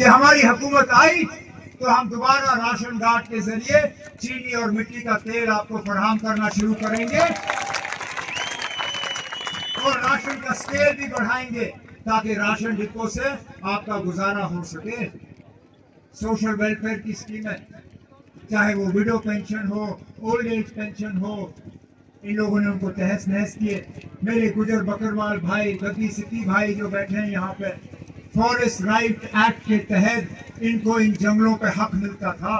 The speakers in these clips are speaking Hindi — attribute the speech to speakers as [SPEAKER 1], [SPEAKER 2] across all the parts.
[SPEAKER 1] कि हमारी हुकूमत आई तो हम दोबारा राशन कार्ड के जरिए चीनी और मिट्टी का तेल आपको फराहम करना शुरू करेंगे और राशन का स्केल भी बढ़ाएंगे ताकि राशन डिपो से आपका गुजारा हो सके। सोशल वेलफेयर की स्कीमें, चाहे वो विडो पेंशन हो, ओल्ड एज पेंशन हो, इन लोगों ने उनको तहस नहस किए। मेरे गुजर बकरवाल भाई, गद्दी सिक्की भाई जो बैठे हैं यहाँ पे, फॉरेस्ट राइट एक्ट के तहत इनको इन जंगलों पे हक मिलता था।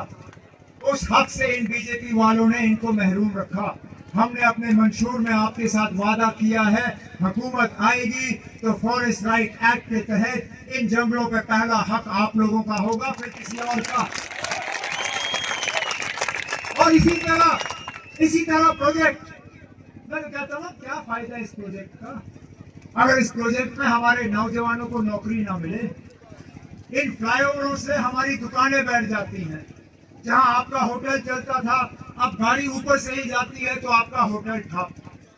[SPEAKER 1] उस हक से इन बीजेपी वालों ने इनको महरूम रखा। हमने अपने मंशूर में आपके साथ वादा किया है, हुकूमत आएगी तो फॉरेस्ट राइट एक्ट के तहत इन जंगलों पे पहला हक आप लोगों का होगा, फिर किसी और का। और इसी तरह प्रोजेक्ट, मैं तो कहता हूँ क्या फायदा इस प्रोजेक्ट का अगर इस प्रोजेक्ट में हमारे नौजवानों को नौकरी ना मिले। इन फ्लाईओवरों से हमारी दुकानें बैठ जाती हैं। जहां आपका होटल चलता था, अब गाड़ी ऊपर से ही जाती है तो आपका होटल ठप।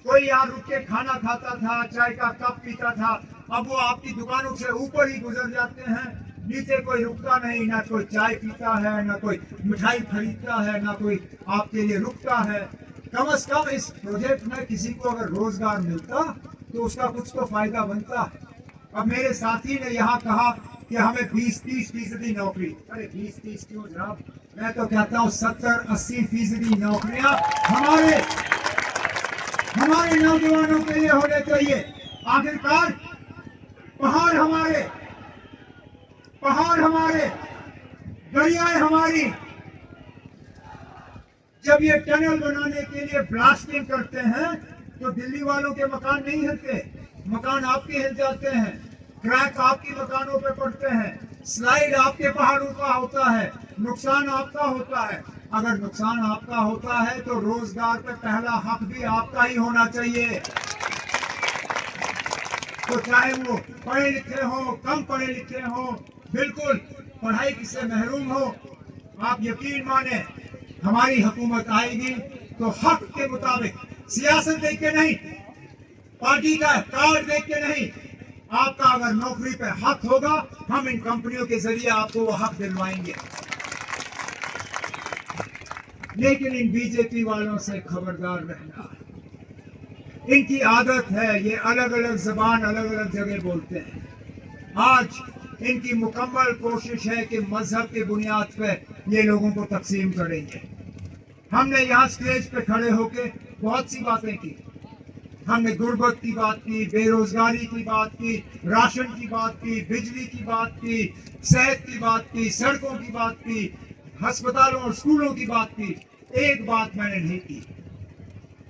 [SPEAKER 1] कोई यहाँ रुक के खाना खाता था, चाय का कप पीता था, अब वो आपकी दुकानों से ऊपर ही गुजर जाते हैं। नीचे कोई रुकता नहीं, ना कोई चाय पीता है, ना कोई मिठाई खरीदता है, ना कोई आपके लिए रुकता है। कम से कम इस प्रोजेक्ट में किसी को अगर रोजगार मिलता तो उसका कुछ तो फायदा बनता। अब मेरे साथी ने यहाँ कहा कि हमें 20-30% नौकरी। अरे 20-30 क्यों जनाब, मैं तो कहता हूँ 70-80% नौकरियां हमारे नौजवानों के लिए होने चाहिए। आखिरकार पहाड़ हमारे, दरियाएं हमारी। जब ये टनल बनाने के लिए ब्लास्टिंग करते हैं तो दिल्ली वालों के मकान नहीं हिलते, मकान आपके हिल जाते हैं, क्रैक आपके मकानों पे पड़ते हैं, स्लाइड आपके पहाड़ों का होता है, नुकसान आपका होता है। अगर नुकसान आपका होता है तो रोजगार पे पहला हक भी आपका ही होना चाहिए। तो चाहे वो पढ़े लिखे हो, कम पढ़े लिखे हो, बिल्कुल पढ़ाई से महरूम हो, आप यकीन माने हमारी हुकूमत आएगी तो हक के मुताबिक, सियासत देख के नहीं, पार्टी का कार्ड देख के नहीं, आपका अगर नौकरी पे हक होगा, हम इन कंपनियों के जरिए आपको वो हक दिलवाएंगे। लेकिन इन बीजेपी वालों से खबरदार रहना। इनकी आदत है, ये अलग अलग जबान अलग अलग जगह बोलते हैं। आज इनकी मुकम्मल कोशिश है कि मजहब के बुनियाद पे ये लोगों को तकसीम करेंगे। हमने यहाँ स्टेज पे खड़े होके बहुत सी बातें की। हमने गुर्बत की बात की, बेरोजगारी की बात की, राशन की बात की, बिजली की बात की, सेहत की बात की, सड़कों की बात की, अस्पतालों और स्कूलों की बात की। एक बात मैंने नहीं की,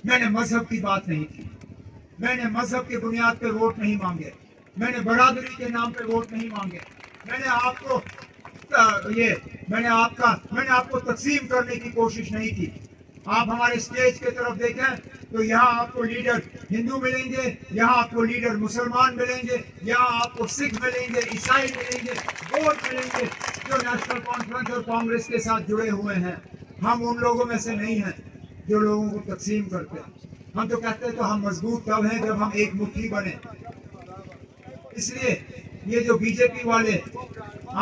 [SPEAKER 1] मैंने मजहब की बात नहीं की। मैंने मजहब के बुनियाद पे वोट नहीं मांगे, मैंने बरादरी के नाम पे वोट नहीं मांगे। मैंने आपको तकसीम करने की कोशिश नहीं की। आप हमारे स्टेज के तरफ देखें तो यहाँ आपको लीडर हिंदू मिलेंगे, यहाँ आपको लीडर मुसलमान मिलेंगे, यहाँ आपको सिख मिलेंगे, ईसाई मिलेंगे, वोट मिलेंगे जो नेशनल कॉन्फ्रेंस और कांग्रेस के साथ जुड़े हुए हैं। हम उन लोगों में से नहीं हैं जो लोगों को तकसीम करते हैं। हम तो कहते हैं तो हम मजबूत तब हैं जब हम एक मुट्ठी बने। इसलिए ये जो बीजेपी वाले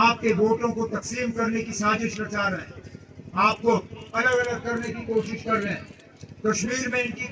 [SPEAKER 1] आपके वोटों को तकसीम करने की साजिश रचा रहे हैं, आपको अलग अलग करने की कोशिश कर रहे हैं, कश्मीर में इनकी